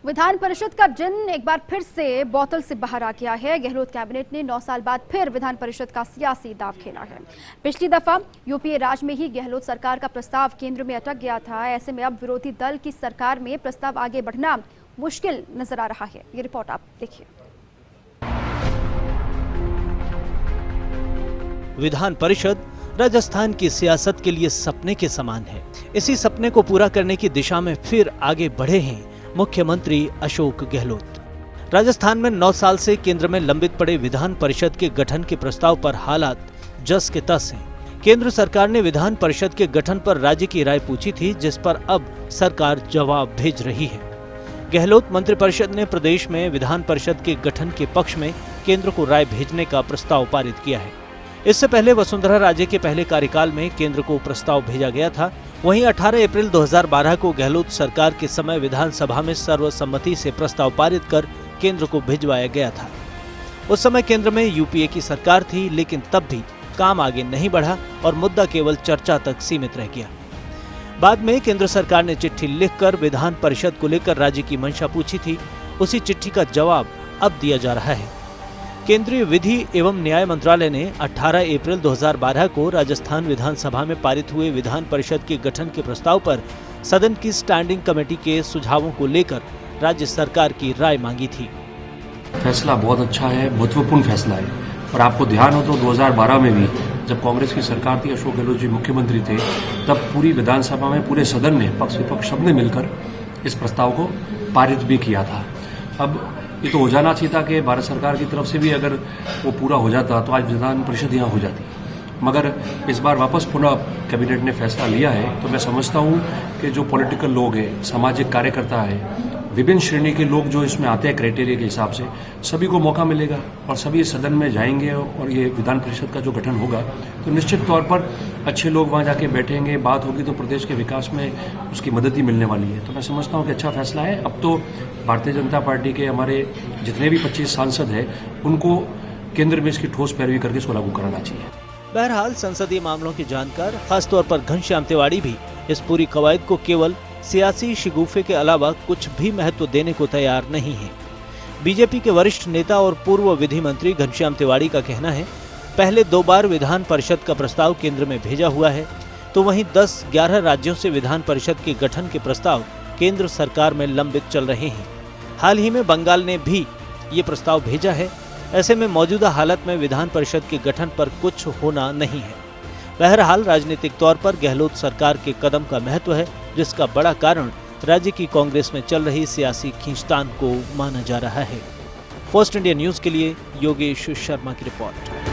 विधान परिषद का जिन एक बार फिर से बोतल से बाहर आ गया है। गहलोत कैबिनेट ने 9 साल बाद फिर विधान परिषद का सियासी दांव खेला है। पिछली दफा यूपीए राज में ही गहलोत सरकार का प्रस्ताव केंद्र में अटक गया था। ऐसे में अब विरोधी दल की सरकार में प्रस्ताव आगे बढ़ना मुश्किल नजर आ रहा है। ये रिपोर्ट आप देखिए। विधान परिषद राजस्थान की सियासत के लिए सपने के समान है। इसी सपने को पूरा करने की दिशा में फिर आगे बढ़े हैं मुख्यमंत्री अशोक गहलोत। राजस्थान में 9 साल से केंद्र में लंबित पड़े विधान परिषद के गठन के प्रस्ताव पर हालात जस के तस हैं। केंद्र सरकार ने विधान परिषद के गठन पर राज्य की राय पूछी थी, जिस पर अब सरकार जवाब भेज रही है। गहलोत मंत्रिपरिषद ने प्रदेश में विधान परिषद के गठन के पक्ष में केंद्र को राय भेजने का प्रस्ताव पारित किया है। इससे पहले वसुंधरा राजे के पहले कार्यकाल में केंद्र को प्रस्ताव भेजा गया था। वहीं 18 अप्रैल 2012 को गहलोत सरकार के समय विधानसभा में सर्वसम्मति से प्रस्ताव पारित कर केंद्र को भिजवाया गया था। उस समय केंद्र में यूपीए की सरकार थी, लेकिन तब भी काम आगे नहीं बढ़ा और मुद्दा केवल चर्चा तक सीमित रह गया। बाद में केंद्र सरकार ने चिट्ठी लिखकर विधान परिषद को लेकर राज्य की मंशा पूछी थी। उसी चिट्ठी का जवाब अब दिया जा रहा है। केंद्रीय विधि एवं न्याय मंत्रालय ने 18 अप्रैल 2012 को राजस्थान विधानसभा में पारित हुए विधान परिषद के गठन के प्रस्ताव पर सदन की स्टैंडिंग कमेटी के सुझावों को लेकर राज्य सरकार की राय मांगी थी। फैसला बहुत अच्छा है, महत्वपूर्ण फैसला है। और आपको ध्यान हो तो 2012 में भी जब कांग्रेस की सरकार थी, अशोक गहलोत जी मुख्यमंत्री थे, तब पूरी विधानसभा में पूरे सदन ने पक्ष विपक्ष सबने मिलकर इस प्रस्ताव को पारित भी किया था। अब ये तो हो जाना चाहिए था कि भारत सरकार की तरफ से भी अगर वो पूरा हो जाता तो आज विधान परिषद यहाँ हो जाती। मगर इस बार वापस पुनः कैबिनेट ने फैसला लिया है, तो मैं समझता हूँ कि जो पॉलिटिकल लोग हैं, सामाजिक कार्यकर्ता है, विभिन्न श्रेणी के लोग जो इसमें आते हैं क्राइटेरिया के हिसाब से, सभी को मौका मिलेगा और सभी सदन में जाएंगे और ये विधान परिषद का जो गठन होगा तो निश्चित तौर पर अच्छे लोग वहाँ जाके बैठेंगे, बात होगी तो प्रदेश के विकास में उसकी मदद ही मिलने वाली है। तो मैं समझता हूँ कि अच्छा फैसला है। अब तो भारतीय जनता पार्टी के हमारे जितने भी 25 सांसद हैं, उनको केंद्र में इसकी ठोस पैरवी करके इसको लागू कराना चाहिए। बहरहाल संसदीय मामलों के जानकार खासतौर पर घनश्याम तिवाड़ी भी इस पूरी कवायद को केवल सियासी शिगुफे के अलावा कुछ भी महत्व देने को तैयार नहीं है। बीजेपी के वरिष्ठ नेता और पूर्व विधि मंत्री घनश्याम तिवाड़ी का कहना है, पहले 2 बार विधान परिषद का प्रस्ताव केंद्र में भेजा हुआ है, तो वहीं 10-11 राज्यों से विधान परिषद के गठन के प्रस्ताव केंद्र सरकार में लंबित चल रहे हैं। हाल ही में बंगाल ने भी ये प्रस्ताव भेजा है। ऐसे में मौजूदा हालत में विधान परिषद के गठन पर कुछ होना नहीं है। बहरहाल राजनीतिक तौर पर गहलोत सरकार के कदम का महत्व है, जिसका बड़ा कारण राज्य की कांग्रेस में चल रही सियासी खींचतान को माना जा रहा है। फर्स्ट इंडिया न्यूज के लिए योगेश शर्मा की रिपोर्ट।